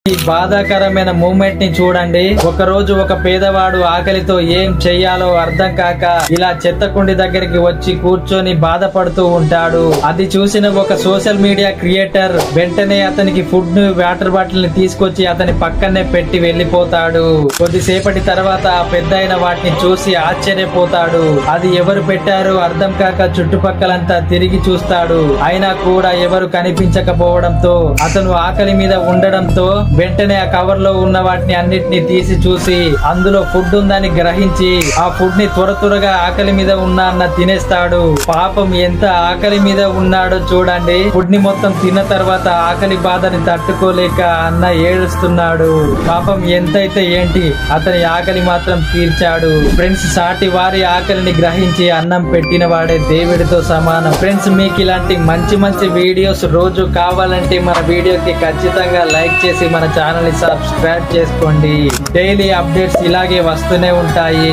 ఈ బాధాకరమైన మూమెంట్ ని చూడండి. ఒక రోజు ఒక పేదవాడు ఆకలితో ఏం చెయ్యాలో అర్థం కాక ఇలా చెత్తకుండి దగ్గరికి వచ్చి కూర్చొని బాధపడుతూ ఉంటాడు. అది చూసిన ఒక సోషల్ మీడియా క్రియేటర్ వెంటనే అతనికి ఫుడ్ ను వాటర్ బాటిల్ ని తీసుకొచ్చి అతని పక్కనే పెట్టి వెళ్లిపోతాడు. కొద్దిసేపటి తర్వాత ఆ పెద్దాయన వాటిని చూసి ఆశ్చర్యపోతాడు. అది ఎవరు పెట్టారో అర్థం కాక చుట్టుపక్కలంతా తిరిగి చూస్తాడు. అయినా కూడా ఎవరు కనిపించకపోవడంతో అతను ఆకలి మీద ఉండడంతో వెంటనే ఆ కవర్ లో ఉన్న వాటిని అన్నిటిని తీసి చూసి అందులో ఫుడ్ ఉందని గ్రహించి ఆ ఫుడ్ ని త్వరగా ఆకలి మీద ఉన్నా అన్న తినేస్తాడు. పాపం ఎంత ఆకలి మీద ఉన్నాడో చూడండి. ఫుడ్ ని మొత్తం తిన్న తర్వాత ఆకలి బాధని తట్టుకోలేక అన్న ఏడుస్తున్నాడు. పాపం ఎంతైతే ఏంటి, అతని ఆకలి మాత్రం తీర్చాడు. ఫ్రెండ్స్, సాటి వారి ఆకలిని గ్రహించి అన్నం పెట్టిన వాడే దేవుడితో సమానం. ఫ్రెండ్స్, మీకు ఇలాంటి మంచి మంచి వీడియోస్ రోజు కావాలంటే మన వీడియోకి ఖచ్చితంగా లైక్ చేసి మన ఛానల్ ని సబ్స్క్రైబ్ చేసుకోండి. డైలీ అప్డేట్స్ ఇలాగే వస్తూనే ఉంటాయి.